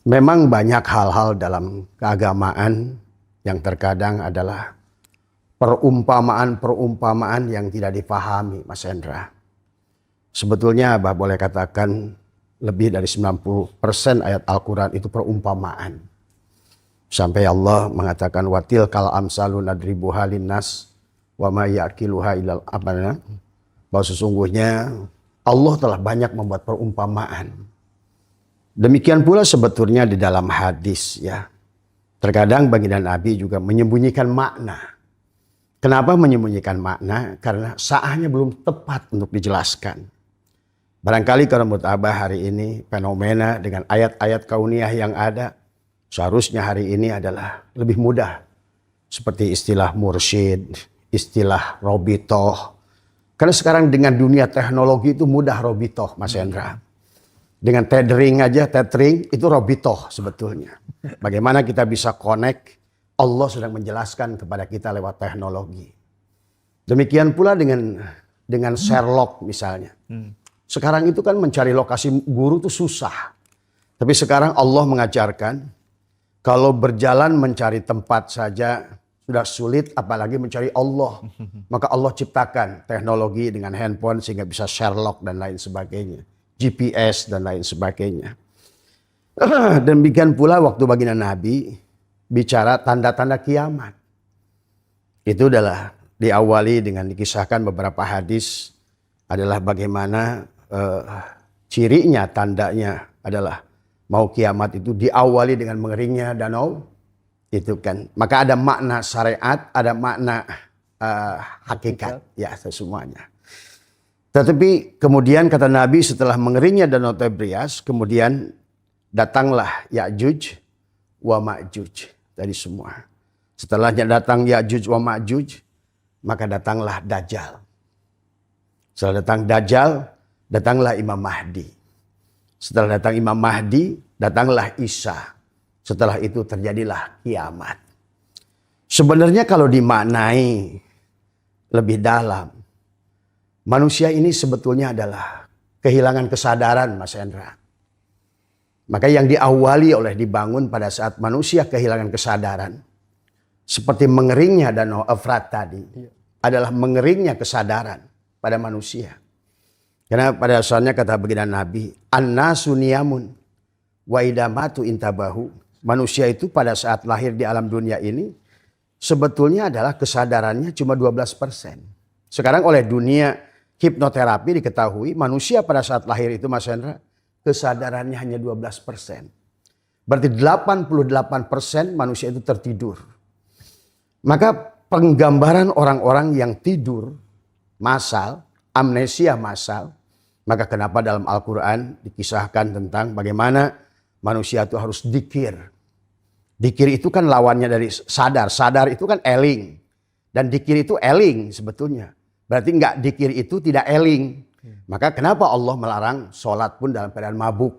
Memang banyak hal-hal dalam keagamaan yang terkadang adalah perumpamaan-perumpamaan yang tidak dipahami, Mas Hendra. Sebetulnya Abah boleh katakan lebih dari 90% ayat Al-Quran itu perumpamaan. Sampai Allah mengatakan watil kal amsalu nadribuha linnas wa ma yaqiluha illal abana. Bahwa sesungguhnya Allah telah banyak membuat perumpamaan. Demikian pula sebetulnya di dalam hadis ya. Terkadang baginda Nabi juga menyembunyikan makna. Kenapa menyembunyikan makna? Karena saatnya belum tepat untuk dijelaskan. Barangkali kalau menurut Abah hari ini fenomena dengan ayat-ayat kauniyah yang ada. Seharusnya hari ini adalah lebih mudah. Seperti istilah mursyid, istilah robitoh. Karena sekarang dengan dunia teknologi itu mudah robitoh, Mas Hendra. Dengan tethering itu robitoh sebetulnya. Bagaimana kita bisa connect, Allah sedang menjelaskan kepada kita lewat teknologi. Demikian pula dengan Sherlock misalnya. Sekarang itu kan mencari lokasi guru itu susah. Tapi sekarang Allah mengajarkan, kalau berjalan mencari tempat saja sudah sulit, apalagi mencari Allah. Maka Allah ciptakan teknologi dengan handphone sehingga bisa Sherlock dan lain sebagainya. GPS dan lain sebagainya. Demikian pula waktu baginda Nabi bicara tanda-tanda kiamat. Itu adalah diawali dengan dikisahkan beberapa hadis adalah bagaimana cirinya, tandanya adalah mau kiamat itu diawali dengan mengeringnya danau. Itu kan. Maka ada makna syariat, ada makna hakikat. Ya semuanya. Tetapi kemudian kata Nabi setelah mengeringnya danau Tiberia, kemudian datanglah Ya'juj wa Ma'juj dari semua. Setelahnya datang Ya'juj wa Ma'juj, maka datanglah Dajjal. Setelah datang Dajjal, datanglah Imam Mahdi. Setelah datang Imam Mahdi, datanglah Isa. Setelah itu terjadilah kiamat. Sebenarnya kalau dimaknai lebih dalam, manusia ini sebetulnya adalah kehilangan kesadaran, Mas Hendra. Maka yang diawali oleh dibangun pada saat manusia kehilangan kesadaran, seperti mengeringnya danau Efrat tadi, adalah mengeringnya kesadaran pada manusia. Karena pada asalnya kata baginda Nabi, an-nasu niyamun wa idamatu intabahu. Manusia itu pada saat lahir di alam dunia ini, sebetulnya adalah kesadarannya cuma 12%. Sekarang oleh dunia hipnoterapi diketahui manusia pada saat lahir itu, Mas Hendra, kesadarannya hanya 12%. Berarti 88% manusia itu tertidur. Maka penggambaran orang-orang yang tidur massal, amnesia massal, maka kenapa dalam Al-Quran dikisahkan tentang bagaimana manusia itu harus dikir. Dikir itu kan lawannya dari sadar. Sadar itu kan eling. Dan dikir itu eling sebetulnya. Berarti enggak dikir itu tidak eling. Maka kenapa Allah melarang sholat pun dalam keadaan mabuk.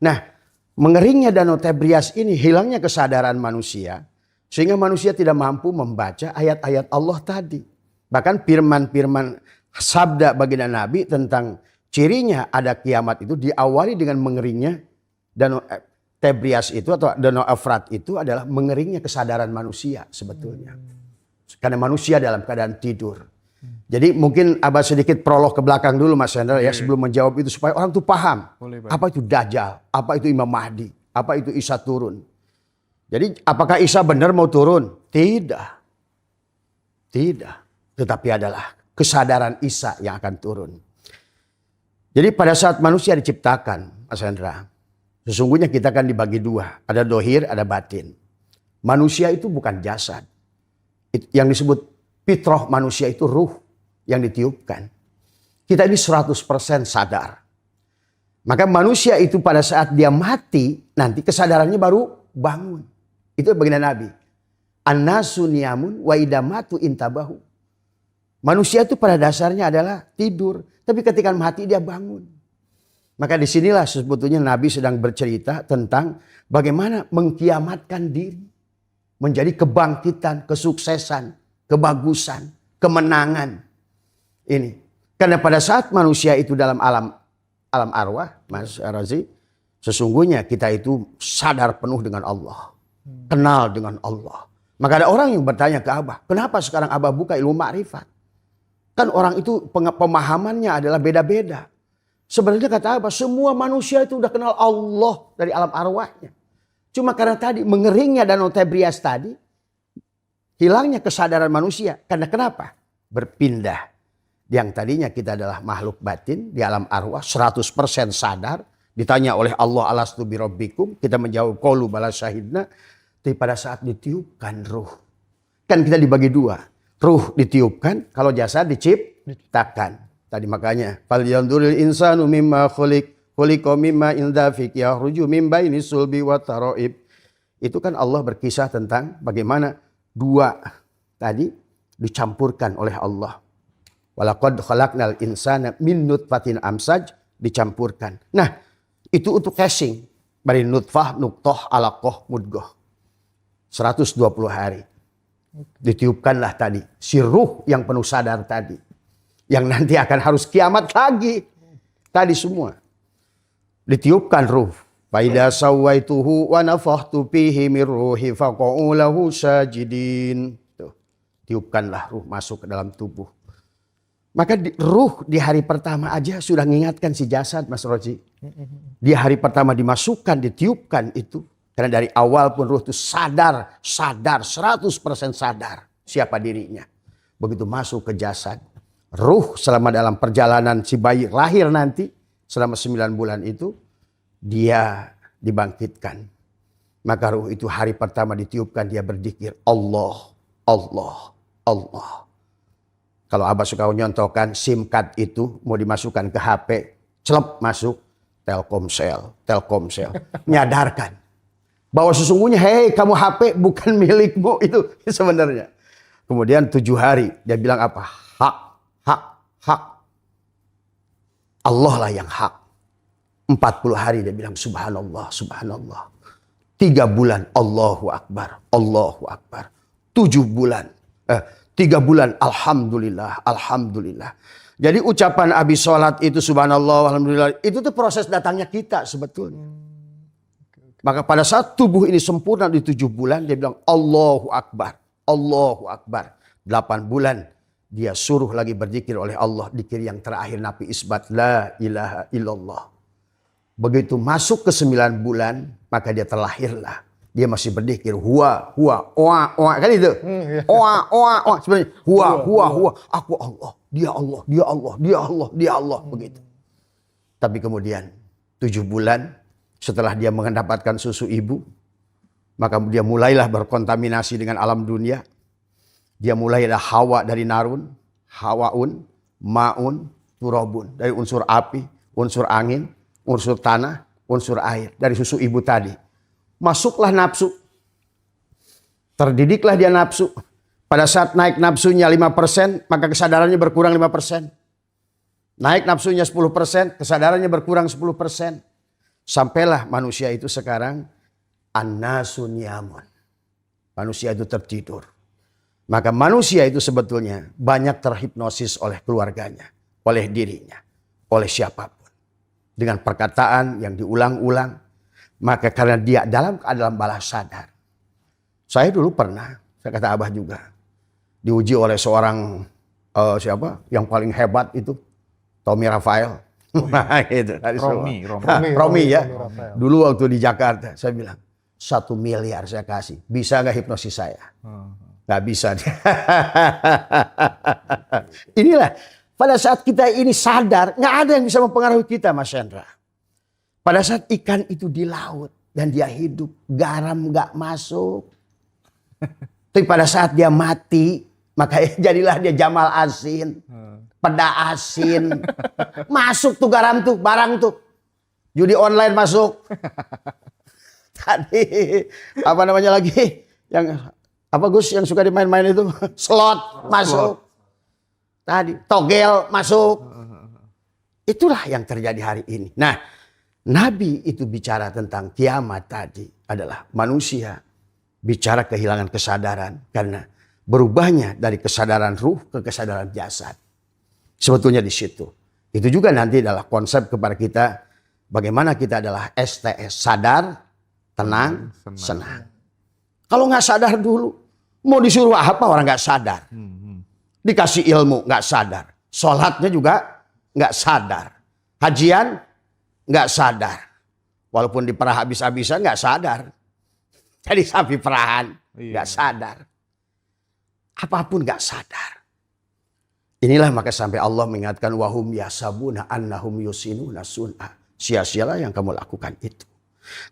Nah, mengeringnya danau Tiberia ini hilangnya kesadaran manusia. Sehingga manusia tidak mampu membaca ayat-ayat Allah tadi. Bahkan firman-firman sabda baginda Nabi tentang cirinya ada kiamat itu diawali dengan mengeringnya danau Tiberia itu atau danau Efrat itu adalah mengeringnya kesadaran manusia sebetulnya. Karena manusia dalam keadaan tidur. Jadi mungkin Abah sedikit prolog ke belakang dulu Mas Hendra ya sebelum menjawab itu supaya orang tuh paham. Apa itu Dajjal, apa itu Imam Mahdi, apa itu Isa turun. Jadi apakah Isa benar mau turun? Tidak. Tidak. Tetapi adalah kesadaran Isa yang akan turun. Jadi pada saat manusia diciptakan Mas Hendra, sesungguhnya kita kan dibagi dua. Ada dohir, ada batin. Manusia itu bukan jasad. Yang disebut fitrah manusia itu ruh yang ditiupkan. Kita ini 100% sadar. Maka manusia itu pada saat dia mati, nanti kesadarannya baru bangun. Itu baginda Nabi. An-nasu niyamun wa idamatu intabahu. Manusia itu pada dasarnya adalah tidur. Tapi ketika mati dia bangun. Maka disinilah sebetulnya Nabi sedang bercerita tentang bagaimana mengkiamatkan diri. Menjadi kebangkitan, kesuksesan, kebagusan, kemenangan. Ini. Karena pada saat manusia itu dalam alam arwah, Mas Razi, Sesungguhnya kita itu sadar penuh dengan Allah. Kenal dengan Allah. Maka ada orang yang bertanya ke Abah, kenapa sekarang Abah buka ilmu ma'rifat? Kan orang itu pemahamannya adalah beda-beda. Sebenarnya kata Abah, semua manusia itu udah kenal Allah dari alam arwahnya. Cuma karena tadi mengeringnya Danau Tebrias tadi, hilangnya kesadaran manusia. Karena kenapa? Berpindah. Yang tadinya kita adalah makhluk batin di alam arwah, 100% sadar. Ditanya oleh Allah, alastu birabbikum, kita menjawab qalu bala syahidna. Tapi pada saat ditiupkan ruh, kan kita dibagi dua. Ruh ditiupkan, kalau jasad diciptakan. Tadi makanya, falyanzuril insanu mimma khuliqa mimma indafik yakhruju min baini sulbi wa taraib. Itu kan Allah berkisah tentang bagaimana dua tadi dicampurkan oleh Allah. Walaqad khalaqnal insana min nutfatin amsaj, dicampurkan. Nah, itu untuk casing dari nutfah, nuqtah, alaqah, mudghah. 120 hari. Ditiupkanlah tadi si ruh yang penuh sadar tadi. Yang nanti akan harus kiamat lagi. Tadi semua. Ditiupkan ruh. Faida sawaituhu wa nafakhtu fihi min ruhi faqa'u lahu sajidin. Tuh. Tiupkanlah ruh masuk ke dalam tubuh. Maka ruh di hari pertama aja sudah mengingatkan si jasad, Mas Roji. Di hari pertama dimasukkan, ditiupkan itu. Karena dari awal pun ruh itu sadar, 100% sadar siapa dirinya. Begitu masuk ke jasad, ruh selama dalam perjalanan si bayi lahir nanti, selama 9 bulan itu, dia dibangkitkan. Maka ruh itu hari pertama ditiupkan, dia berzikir Allah, Allah, Allah. Kalau Abah suka nyontohkan SIM card itu mau dimasukkan ke HP, celep masuk, Telkomsel, Telkomsel. Nyadarkan bahwa sesungguhnya, hei kamu HP bukan milikmu itu sebenarnya. Kemudian 7 hari dia bilang apa? Hak, hak, hak. Allah lah yang hak. 40 hari dia bilang subhanallah, subhanallah. 3 bulan Allahu Akbar, Allahu Akbar. 7 bulan, 3 bulan alhamdulillah, alhamdulillah. Jadi ucapan habis sholat itu subhanallah, alhamdulillah. Itu tuh proses datangnya kita sebetulnya. Maka pada saat tubuh ini sempurna di 7 bulan, dia bilang Allahu Akbar, Allahu Akbar. 8 bulan dia suruh lagi berzikir oleh Allah. Zikir yang terakhir Nabi isbat la ilaha illallah. Begitu masuk ke 9 bulan, maka dia terlahirlah. Dia masih berzikir huwa, huwa, oa, oa. Kan itu? Oa, oa, oa. Sebenarnya huwa, huwa, huwa. Aku Allah, dia Allah, dia Allah, dia Allah, dia Allah. Begitu. Tapi kemudian 7 bulan setelah dia mendapatkan susu ibu, maka dia mulailah berkontaminasi dengan alam dunia. Dia mulailah hawa dari narun, hawaun, maun, turabun. Dari unsur api, unsur angin, unsur tanah, unsur air. Dari susu ibu tadi. Masuklah nafsu. Terdidiklah dia nafsu. Pada saat naik nafsunya 5%, maka kesadarannya berkurang 5%. Naik nafsunya 10%, kesadarannya berkurang 10%. Sampailah manusia itu sekarang an-nasu niyamun. Manusia itu tertidur. Maka manusia itu sebetulnya banyak terhipnosis oleh keluarganya, oleh dirinya, oleh siapapun. Dengan perkataan yang diulang-ulang. Maka karena dia dalam keadaan bawah sadar. Saya dulu pernah, saya kata Abah juga, diuji oleh seorang siapa yang paling hebat itu, Tommy Rafael. Gitu. Romi ya. Dulu waktu di Jakarta saya bilang 1 miliar saya kasih. Bisa gak hipnosis saya? Gak bisa. Inilah pada saat kita ini sadar, gak ada yang bisa mempengaruhi kita, Mas Hendra. Pada saat ikan itu di laut dan dia hidup, garam gak masuk. Tapi pada saat dia mati, maka jadilah dia Jamal Asin. Peda asin. Masuk tuh garam tuh, barang tuh. Judi online masuk. Tadi apa namanya lagi? Yang apa Gus yang suka dimain-main itu? Slot masuk. Tadi togel masuk. Itulah yang terjadi hari ini. Nah, Nabi itu bicara tentang kiamat tadi adalah manusia bicara kehilangan kesadaran karena berubahnya dari kesadaran ruh ke kesadaran jasad. Sebetulnya di situ. Itu juga nanti adalah konsep kepada kita Bagaimana kita adalah STS, sadar, tenang, senang. Kalau nggak sadar dulu, mau disuruh apa orang nggak sadar. Dikasih ilmu nggak sadar. Sholatnya juga nggak sadar. Hajian nggak sadar. Walaupun diperah habis-habisan nggak sadar. Jadi sapi perahan nggak sadar. Apapun nggak sadar. Inilah maka sampai Allah mengingatkan wahum yasabuna annahum yusinuna sun'a. Sia-sialah yang kamu lakukan itu.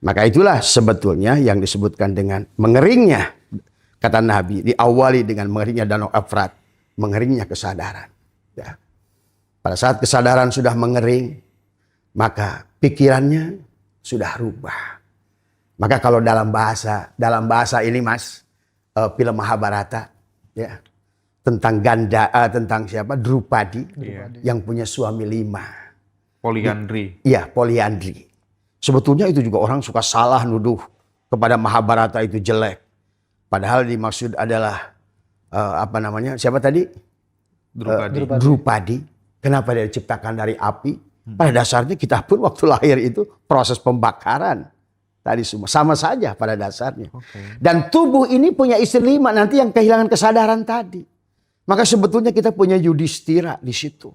Maka itulah sebetulnya yang disebutkan dengan mengeringnya, kata Nabi, diawali dengan mengeringnya Danau Efrat, mengeringnya kesadaran. Ya. Pada saat kesadaran sudah mengering, maka pikirannya sudah rubah. Maka kalau dalam bahasa ini Mas, film Mahabharata, ya, tentang tentang siapa? Drupadi, yang punya suami 5. Poliandri. Iya, poliandri. Sebetulnya itu juga orang suka salah nuduh kepada Mahabharata itu jelek. Padahal dimaksud adalah siapa tadi? Drupadi. Kenapa dia diciptakan dari api? Pada dasarnya kita pun waktu lahir itu proses pembakaran. Tadi semua sama saja pada dasarnya. Dan tubuh ini punya istri 5 nanti yang kehilangan kesadaran tadi. Maka sebetulnya kita punya Yudhistira di situ.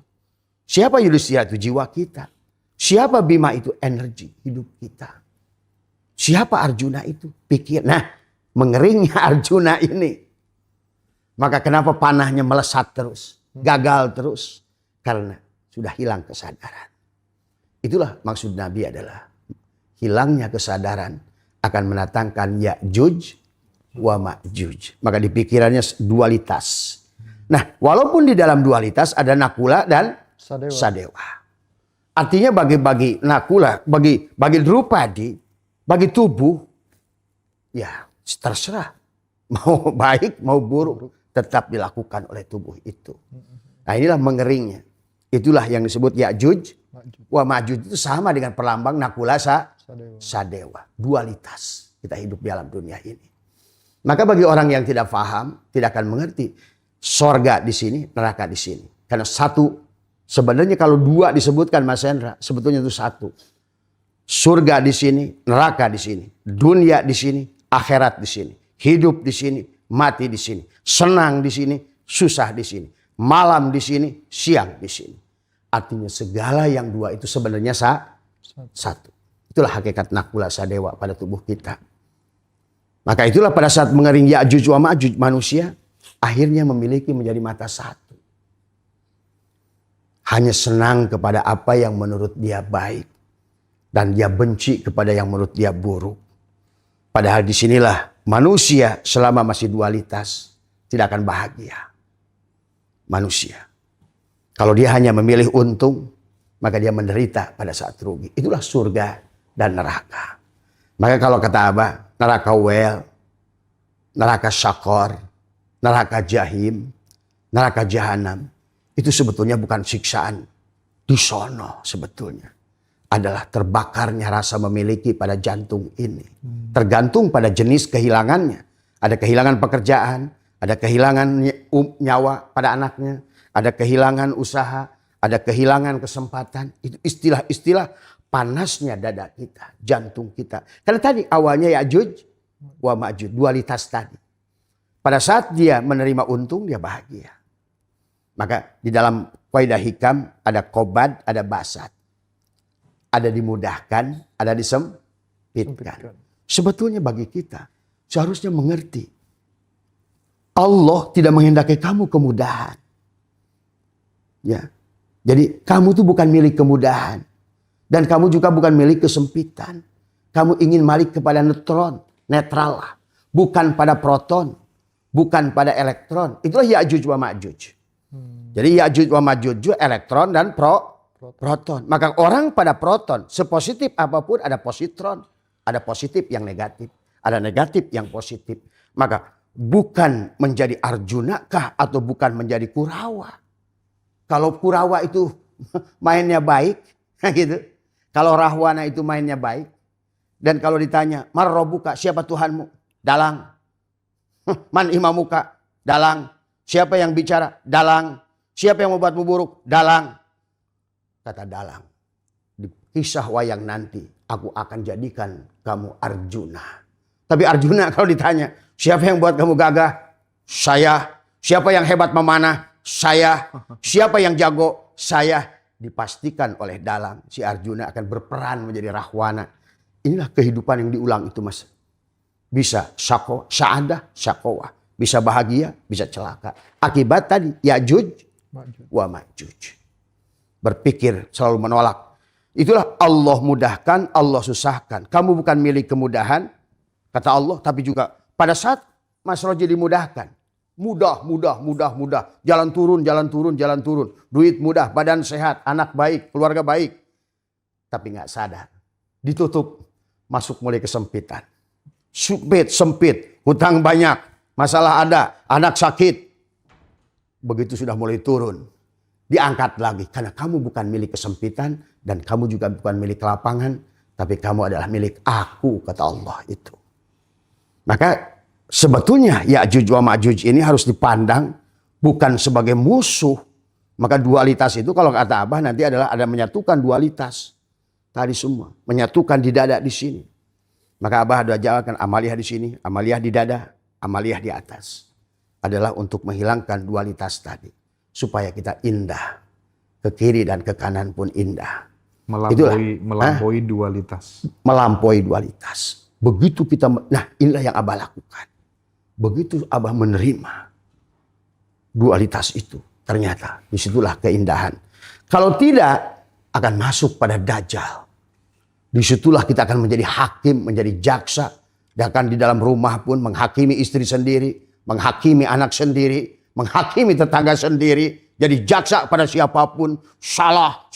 Siapa Yudhistira? Itu jiwa kita. Siapa Bima? Itu energi hidup kita. Siapa Arjuna? Itu pikir. Nah, mengeringnya Arjuna ini. Maka kenapa panahnya melesat terus? Gagal terus. Karena sudah hilang kesadaran. Itulah maksud Nabi adalah hilangnya kesadaran akan mendatangkan Ya'juj wa Ma'juj. Maka di pikirannya dualitas. Nah, walaupun di dalam dualitas ada Nakula dan Sadewa. Artinya bagi Nakula, bagi Drupadi, bagi tubuh, ya terserah. Mau baik, mau buruk, tetap dilakukan oleh tubuh itu. Nah inilah mengeringnya. Itulah yang disebut Ya'juj wa Ma'juj, itu sama dengan perlambang Nakula Sadewa. Dualitas kita hidup di alam dunia ini. Maka bagi orang yang tidak paham, tidak akan mengerti sorga di sini, neraka di sini. Karena satu, sebenarnya kalau 2 disebutkan Mas Hendra, sebetulnya itu 1. Surga di sini, neraka di sini, dunia di sini, akhirat di sini, hidup di sini, mati di sini, senang di sini, susah di sini, malam di sini, siang di sini. Artinya segala yang 2 itu sebenarnya 1. Itulah hakikat Nakula Sadewa pada tubuh kita. Maka itulah pada saat mengering Ya'juj wa Ma'juj, manusia akhirnya memiliki menjadi mata 1. Hanya senang kepada apa yang menurut dia baik. Dan dia benci kepada yang menurut dia buruk. Padahal disinilah manusia selama masih dualitas tidak akan bahagia. Manusia. Kalau dia hanya memilih untung, maka dia menderita pada saat rugi. Itulah surga dan neraka. Maka kalau kata Abah, neraka wel, neraka syakor, neraka jahim, neraka jahanam, itu sebetulnya bukan siksaan di sono sebetulnya. Adalah terbakarnya rasa memiliki pada jantung ini. Tergantung pada jenis kehilangannya. Ada kehilangan pekerjaan, ada kehilangan nyawa pada anaknya, ada kehilangan usaha, ada kehilangan kesempatan. Itu istilah-istilah panasnya dada kita, jantung kita. Karena tadi awalnya Ya'juj wa Ma'juj, dualitas tadi. Pada saat dia menerima untung, dia bahagia. Maka di dalam kaidah hikam ada qobad, ada basat. Ada dimudahkan, ada disempitkan. Sebetulnya bagi kita seharusnya mengerti. Allah tidak menghendaki kamu kemudahan. Ya. Jadi kamu itu bukan milik kemudahan. Dan kamu juga bukan milik kesempitan. Kamu ingin balik kepada netral lah. Bukan pada proton. Bukan pada elektron. Itulah Ya'juj wa Ma'juj. Jadi Ya'juj wa Ma'juj elektron dan proton. Maka orang pada proton, sepositif apapun ada positron. Ada positif yang negatif. Ada negatif yang positif. Maka bukan menjadi Arjuna kah atau bukan menjadi Kurawa. Kalau Kurawa itu mainnya baik, gitu. Kalau Rahwana itu mainnya baik. Dan kalau ditanya, Mar Rabbuka, siapa Tuhanmu? Dalang. Man imamuka? Dalang. Siapa yang bicara? Dalang. Siapa yang membuatmu buruk? Dalang. Kata dalang. kisah wayang nanti aku akan jadikan kamu Arjuna. Tapi Arjuna kalau ditanya, siapa yang buat kamu gagah? Saya. Siapa yang hebat memanah? Saya. Siapa yang jago? Saya. Dipastikan oleh dalang si Arjuna akan berperan menjadi Rahwana. Inilah kehidupan yang diulang itu, Mas. Bisa sa'adah, syaqawah. Bisa bahagia, bisa celaka. Akibat tadi Ya'juj wa Ma'juj. Berpikir selalu menolak. Itulah Allah mudahkan, Allah susahkan. Kamu bukan milik kemudahan, kata Allah, tapi juga pada saat Mas Roji dimudahkan. Mudah. Jalan turun. Duit mudah, badan sehat, anak baik, keluarga baik. Tapi nggak sadar. Ditutup, masuk mulai kesempitan. Sempit, hutang banyak, masalah ada, anak sakit. Begitu sudah mulai turun, diangkat lagi. Karena kamu bukan milik kesempitan dan kamu juga bukan milik lapangan. Tapi kamu adalah milik aku, kata Allah itu. Maka sebetulnya Ya'juj wa Ma'juj ini harus dipandang bukan sebagai musuh. Maka dualitas itu kalau kata Abah nanti adalah ada menyatukan dualitas. Tadi semua. Menyatukan di dada di sini. Maka Abah ada jawabkan amaliyah di sini, amaliyah di dada, amaliyah di atas. Adalah untuk menghilangkan dualitas tadi. Supaya kita indah. Ke kiri dan ke kanan pun indah. Melampaui dualitas. Melampaui dualitas. Begitu kita, nah inilah yang Abah lakukan. Begitu Abah menerima dualitas itu. Ternyata disitulah keindahan. Kalau tidak akan masuk pada Dajjal. Disitulah kita akan menjadi hakim, menjadi jaksa. Bahkan di dalam rumah pun menghakimi istri sendiri. Menghakimi anak sendiri. Menghakimi tetangga sendiri. Jadi jaksa pada siapapun. Salah.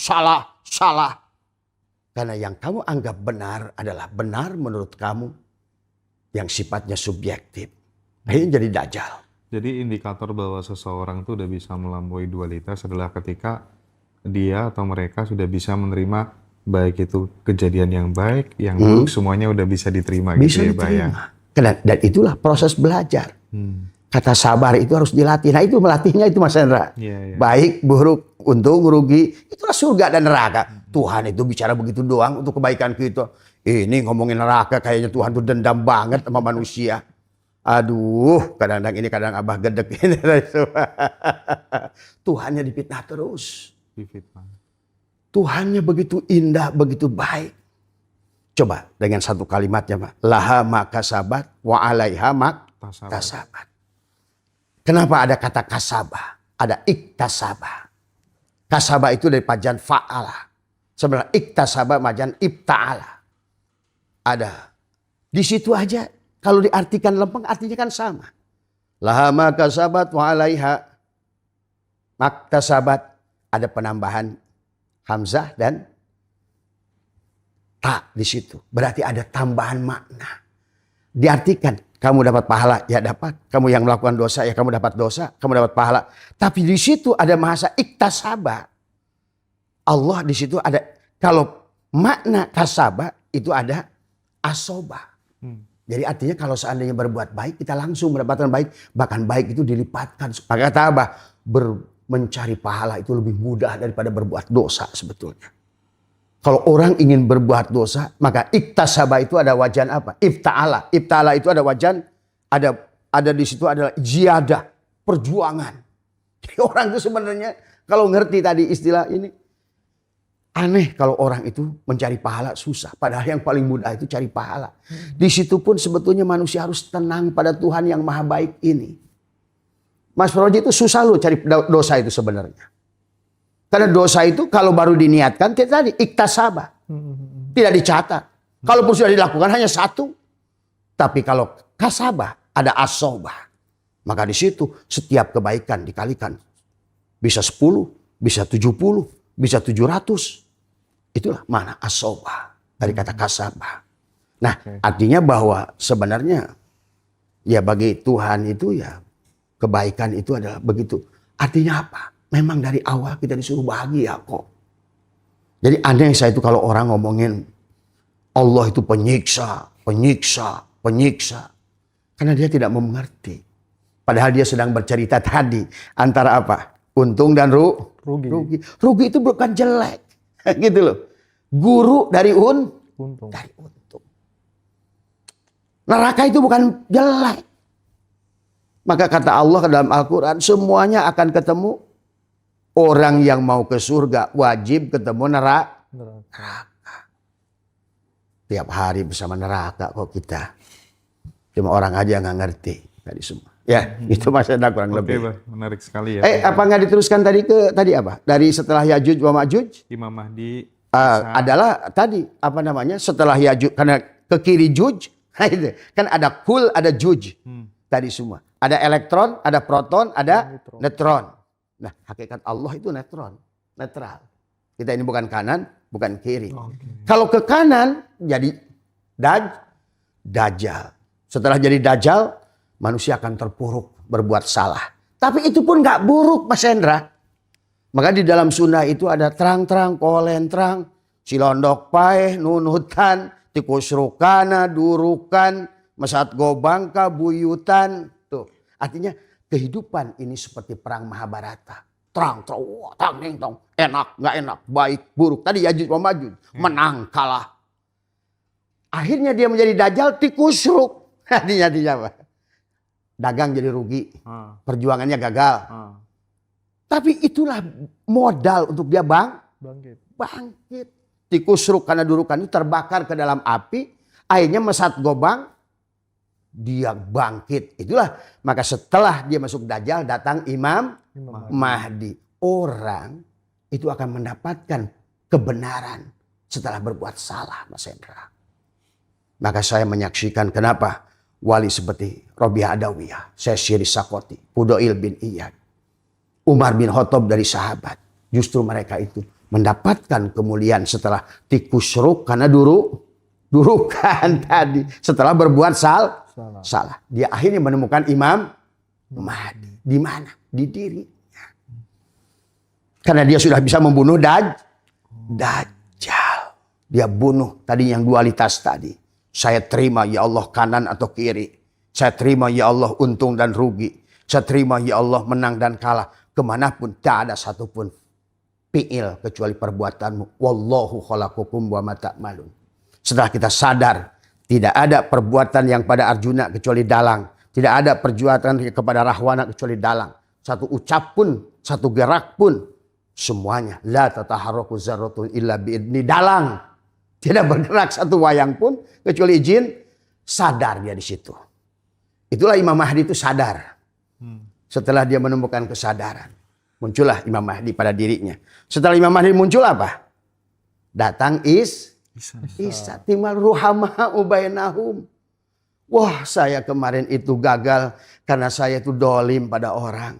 Karena yang kamu anggap benar adalah benar menurut kamu. Yang sifatnya subjektif. Akhirnya jadi Dajjal. Jadi indikator bahwa seseorang itu udah bisa melampaui dualitas adalah ketika dia atau mereka sudah bisa menerima baik itu kejadian yang baik, yang buruk, semuanya udah bisa diterima. Bisa gitu diterima. Ya, dan itulah proses belajar. Kata sabar itu harus dilatih. Nah itu melatihnya itu Mas Hendra. Baik, buruk, untung, rugi. Itulah surga dan neraka. Tuhan itu bicara begitu doang untuk kebaikan kita. Ini ngomongin neraka kayaknya Tuhan tuh dendam banget sama manusia. Aduh, kadang-kadang ini kadang Abah gedek ini. Tuhannya difitnah terus. Tuhannya begitu indah, begitu baik. Coba dengan satu kalimatnya, Pak. Laha ma kasabat wa alaiha ma kasabat. Kenapa ada kata kasabah? Ada iktasabah. Kasabah itu dari pajan fa'ala. Sebenarnya iktasabah majan ibta'ala. Ada. Di situ aja. Kalau diartikan lempeng artinya kan sama. Laha ma kasabat wa alaiha maktasabat. Ada penambahan hamzah dan ta di situ. Berarti ada tambahan makna. Diartikan kamu dapat pahala, ya dapat. Kamu yang melakukan dosa, ya kamu dapat dosa, kamu dapat pahala. Tapi di situ ada bahasa iktasaba. Allah di situ ada, kalau makna kasaba itu ada asoba. Jadi artinya kalau seandainya berbuat baik, kita langsung mendapatkan baik. Bahkan baik itu dilipatkan. Maka kata apa? Mencari pahala itu lebih mudah daripada berbuat dosa sebetulnya. Kalau orang ingin berbuat dosa, maka iktasaba itu ada wajan apa? Ifta'ala. Ifta'ala itu ada wajan, ada di situ adalah ziyadah, perjuangan. Jadi orang itu sebenarnya kalau ngerti tadi istilah ini, aneh kalau orang itu mencari pahala susah. Padahal yang paling mudah itu cari pahala. Di situ pun sebetulnya manusia harus tenang pada Tuhan yang maha baik ini. Mas Roji itu susah loh cari dosa itu sebenarnya. Karena dosa itu kalau baru diniatkan tadi iktasabah. Tidak dicatat. Kalaupun sudah dilakukan hanya satu. Tapi kalau kasabah ada asobah. Maka di situ setiap kebaikan dikalikan. Bisa 10, bisa 70, bisa 700. Itulah mana asobah dari kata kasabah. Nah artinya bahwa sebenarnya ya bagi Tuhan itu ya kebaikan itu adalah begitu. Artinya apa? Memang dari awal kita disuruh bahagia kok. Jadi aneh saya itu kalau orang ngomongin Allah itu penyiksa. Karena dia tidak mengerti. Padahal dia sedang bercerita tadi antara apa? Untung dan rugi. Rugi itu bukan jelek. Gitu loh. Guru dari Untung. dari untung. Neraka itu bukan jelek. Maka kata Allah ke dalam Al-Quran, semuanya akan ketemu. Orang yang mau ke surga wajib ketemu neraka. Tiap hari bersama neraka kok kita. Cuma orang aja nggak ngerti tadi semua. Ya, itu Mas Hendra kurang lebih. Oke, menarik sekali ya. Apa nggak diteruskan tadi apa? Dari setelah Yajuj wa Majuj? Imam Mahdi Adalah tadi apa namanya? Setelah Yajuj, karena ke kiri Juj, kan ada kul, ada Juj. Tadi semua. Ada elektron, ada proton, ada neutron. Nah, hakikat Allah itu netral. Kita ini bukan kanan, bukan kiri. Kalau ke kanan jadi Dajjal. Setelah jadi Dajjal, manusia akan terpuruk berbuat salah. Tapi itu pun nggak buruk, Mas Hendra. Maka di dalam Sunda itu ada terang-terang, kolentrang, cilondok paeh, nunutan, tikus rukana, durukan, mesat gobangka, buyutan. Tuh, artinya kehidupan ini seperti perang Mahabharata. Terang, enak, nggak enak, baik, buruk. Tadi Yajuj wa Majuj, menang, kalah. Akhirnya dia menjadi Dajjal, tikus ruk. Artinya apa? Dagang jadi rugi, perjuangannya gagal. Tapi itulah modal untuk dia bangkit. Tikus ruk karena durukan itu terbakar ke dalam api, akhirnya mesat gobang, dia bangkit. Itulah, maka setelah dia masuk Dajjal datang Imam Mahdi. Orang itu akan mendapatkan kebenaran setelah berbuat salah, Mas Hendra. Maka saya menyaksikan kenapa wali seperti Robiah Adawiyah, Syekh Syirih Sakoti, Fudail bin Iyad, Umar bin Khattab dari sahabat. Justru mereka itu mendapatkan kemuliaan setelah tikus ruk karena durukan tadi. Setelah berbuat salah. Dia akhirnya menemukan Imam Mahdi. Di mana? Di dirinya. Karena dia sudah bisa membunuh Dajjal. Dia bunuh tadi yang dualitas tadi. Saya terima ya Allah kanan atau kiri. Saya terima ya Allah untung dan rugi. Saya terima ya Allah menang dan kalah. Kemanapun tak ada satupun fi'il kecuali perbuatanmu. Wallahu khalaqakum wa ma ta'malun. Setelah kita sadar tidak ada perbuatan yang pada Arjuna kecuali dalang. Tidak ada perbuatan kepada Rahwana kecuali dalang. Satu ucap pun, satu gerak pun, semuanya la tataharraku zarratun illa bi'idni, dalang. Tidak bergerak satu wayang pun kecuali izin, sadar dia di situ. Itulah Imam Mahdi itu sadar. Setelah dia menemukan kesadaran, muncullah Imam Mahdi pada dirinya. Setelah Imam Mahdi muncul apa? Datang Isa timal ruhama ubainahum. Wah, saya kemarin itu gagal karena saya itu dolim pada orang.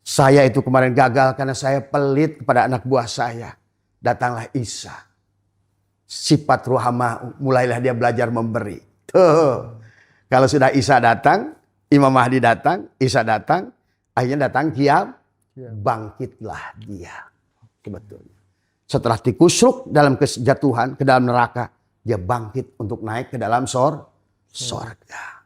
Saya itu kemarin gagal karena saya pelit kepada anak buah saya. Datanglah Isa. Sifat ruhama, mulailah dia belajar memberi. Tuh. Kalau sudah Isa datang, Imam Mahdi datang, Isa datang, akhirnya datang kiam, bangkitlah dia. Sebetulnya. Setelah dikusruk dalam kejatuhan, ke dalam neraka, dia bangkit untuk naik ke dalam sorga.